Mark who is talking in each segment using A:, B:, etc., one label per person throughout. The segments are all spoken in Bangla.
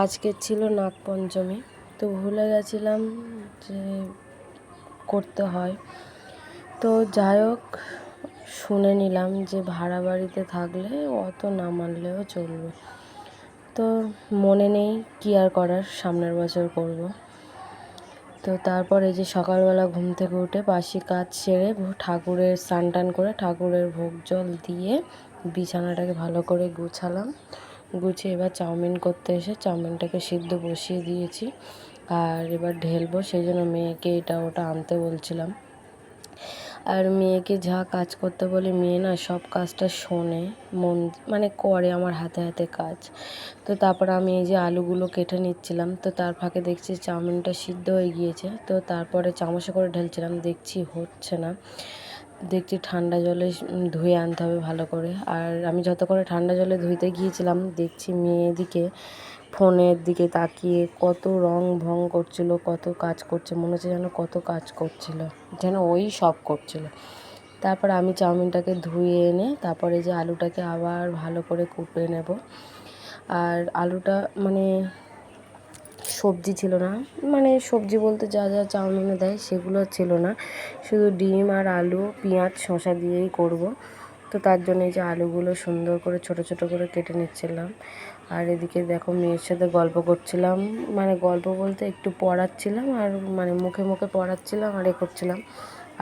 A: আজকে ছিল নাগপঞ্চমী, তো ভুলে গেছিলাম যে করতে হয়। তো যাই হোক, শুনে নিলাম যে ভাড়া বাড়িতে থাকলে অত না মানলেও চলবে। তো মনে নেই, কি আর করার, সামনের বছর করব। তো তারপর এই যে সকালবেলা ঘুম থেকে উঠে বাসি কাজ সেরে ঠাকুরের স্নান টান করে ঠাকুরের ভোগ জল দিয়ে বিছানাটাকে ভালো করে গুছালাম। গুছিয়ে এবার চাউমিন করতে এসে চাউমিনটাকে সিদ্ধ বসিয়ে দিয়েছি, আর এবার ঢেলবো। সেই জন্য মেয়েকে এটা ওটা আনতে বলছিলাম। আর মেয়েকে যা কাজ করতে বলি মেয়ে না সব কাজটা শোনে, মানে করে আমার হাতে হাতে কাজ। তো তারপর আমি এই যে আলুগুলো কেটে নিচ্ছিলাম, তো তার ফাঁকে দেখছি চাউমিনটা সিদ্ধ হয়ে গিয়েছে। তো তারপরে চামচে করে ঢেলছিলাম, দেখছি হচ্ছে না। দেখছি ঠান্ডা জলে ধুয়ে আনতে হবে ভালো করে। আর আমি যতক্ষণে ঠান্ডা জলে ধুইতে গিয়েছিলাম দেখছি মেয়ে এদিকে ফোনের দিকে তাকিয়ে কত রং ভং করছিল, কত কাজ করছে, মনে হচ্ছে যেন কত কাজ করছিল, যেন ওই সব করছিল। তারপর আমি চাউমিনটাকে ধুয়ে এনে তারপরে যে আলুটাকে আবার ভালো করে কুটে নেব। আর আলুটা মানে সবজি ছিল না, মানে সবজি বলতে যা যা চাউমিনে দেয় সেগুলো ছিল না, শুধু ডিম আর আলু পেঁয়াজ শসা দিয়েই করব। তো তার জন্য এই যে আলুগুলো সুন্দর করে ছোট ছোট করে কেটে নিচ্ছিলাম। আর এদিকে দেখো মেয়ের সাথে গল্প করছিলাম, মানে গল্প বলতে একটু পড়াচ্ছিলাম, আর মানে মুখে মুখে পড়াচ্ছিলাম আর করছিলাম।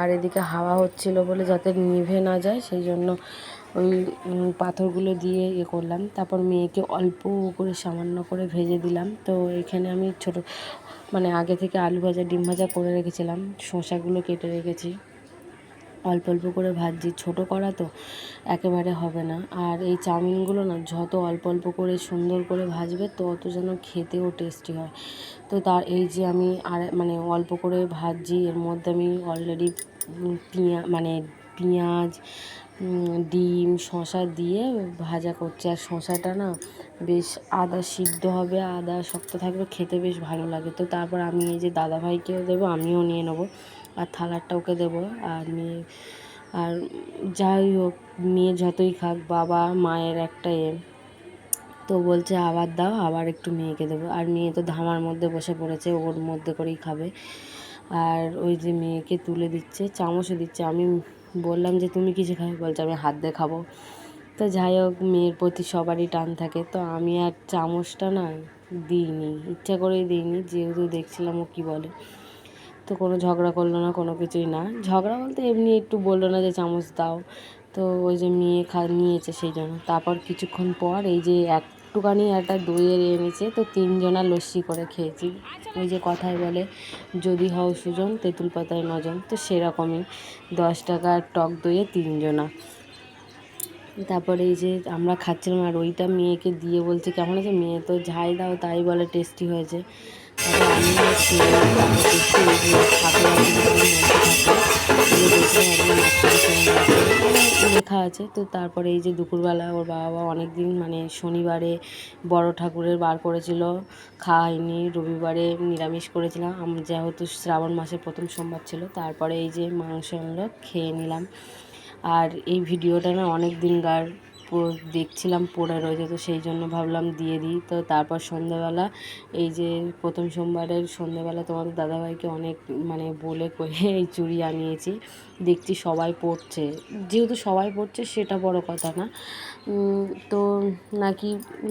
A: আর এদিকে হাওয়া হচ্ছিল বলে যাতে নিভে না যায় সেই জন্য ওই পাথরগুলো দিয়ে করলাম। তারপর মেয়েকে অল্প করে সামান্য করে ভেজে দিলাম। তো এখানে আমি ছোটো মানে আগে থেকে আলু ভাজা ডিম ভাজা করে রেখেছিলাম, শসাগুলো কেটে রেখেছি, অল্প অল্প করে ভাজছি। ছোটো কড়া তো একেবারে হবে না। আর এই চাউমিনগুলো না যত অল্প অল্প করে সুন্দর করে ভাজবে তত যেন খেতেও টেস্টি হয়। তো তার এই যে আমি আর মানে অল্প করে ভাজছি, এর মধ্যে আমি অলরেডি পেঁয়াজ ডিম শসা দিয়ে ভাজা করছি। আর শসাটা না বেশ আদা সিদ্ধ হবে, আদা শক্ত থাকবে, খেতে বেশ ভালো লাগে। তো তারপর আমি এই যে দাদাভাইকেও দেবো, আমিও নিয়ে নেবো, আর থালারটা ওকে দেবো। আর যাই হোক, মেয়ে যতই খাক, বাবা মায়ের একটা তো বলছে আবার দাও, আবার একটু মেয়েকে দেবো। আর মেয়ে তো ধামার মধ্যে বসে পড়েছে, ওর মধ্যে করেই খাবে। আর ওই যে মেয়েকে তুলে দিচ্ছে, চামচে দিচ্ছে। আমি বললাম যে তুমি কিছু খাবে, বলছে আমি হাত দিয়ে খাবো। তো যাই হোক, মেয়ের প্রতি সবারই টান থাকে। তো আমি আর চামচটা না দিইনি, ইচ্ছা করেই দিইনি, যেহেতু দেখছিলাম ও কী বলে। তো কোনো ঝগড়া করলো না, কোনো কিছুই না। ঝগড়া বলতে এমনি একটু বললো না যে চামচ দাও। তো ওই যে মেয়ে নিয়েছে সেই জন্য। তারপর কিছুক্ষণ পর এই যে একটুখানি একটা দইয়ের এনেছে, তো 3 জনা লস্যি করে খেয়েছি। ওই যে কথায় বলে যদি হও সুজন তেঁতুল পাতায় নজন, তো সেরকমই 10 টাকার টক দইয়ে 3 জনা। তারপরে এই যে আমরা খাচ্ছিলাম, আর ওইটা মেয়েকে দিয়ে বলছে কেমন আছে, মেয়ে তো যাই দাও তাই বলে টেস্টি হয়েছে। তারপর আমিও খেয়ে তারপর দেখছি এই যে লেখা আছে। তো তারপরে এই যে দুপুরবেলা ওর বাবা অনেক দিন মানে শনিবারে বড় ঠাকুরের বার করেছিল, খাওয়া হয়নি। রবিবারে নিরামিষ করেছিলাম, যেহেতু শ্রাবণ মাসের প্রথম সোমবার ছিল। তারপরে এই যে মাংস আনলো, খেয়ে নিলাম। আর এই ভিডিওটা না অনেক দিনকার দেখছিলাম পড়ে রয়েছে, তো সেই জন্য ভাবলাম দিয়ে দিই। তো তারপর সন্ধ্যাবেলা এই যে প্রথম সোমবারের সন্ধ্যাবেলা তোমাদের দাদাভাইকে অনেক মানে বলে কয়ে এই চুড়ি আনিয়েছি। দেখছি সবাই পড়ছে, যেহেতু সবাই পড়ছে সেটা বড় কথা না। তো নাকি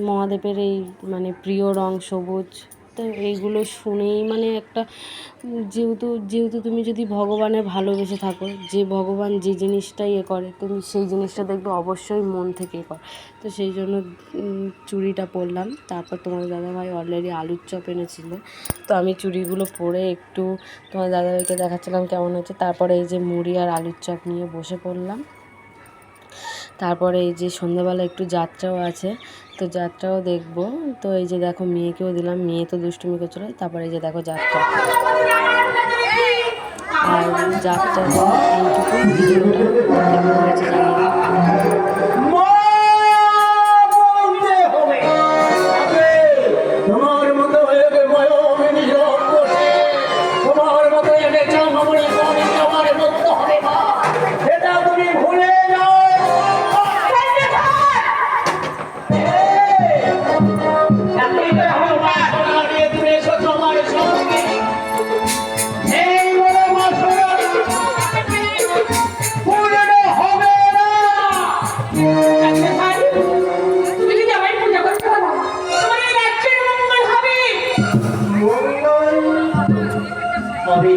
A: মহাদেবের এই মানে প্রিয় রং সবুজ। তো এইগুলো শুনেই মানে একটা যেহেতু তুমি যদি ভগবানের ভালোবেসে থাকো, যে ভগবান যে জিনিসটাই করে তুমি সেই জিনিসটা দেখবে অবশ্যই মন থেকে কর। তো সেই জন্য চুড়িটা পরলাম। তারপর তোমার দাদাভাই অলরেডি আলুর চপ এনেছিল, তো আমি চুড়িগুলো পরে একটু তোমার দাদাভাইকে দেখাচ্ছিলাম কেমন হচ্ছে। তারপরে এই যে মুড়ি আর আলুর চপ নিয়ে বসে পড়লাম। তারপরে এই যে সন্ধ্যাবেলা একটু যাত্রাও আছে, তো যাত্রাও দেখবো। তো এই যে দেখো মেয়েকেও দিলাম, মেয়ে তো দুষ্টুমি করছিল। তারপরে এই যে দেখো যাত্রা, আর যাত্রা এইটুকু ভিডিওটা কেমন হয়েছে জানিয়ে।
B: হবে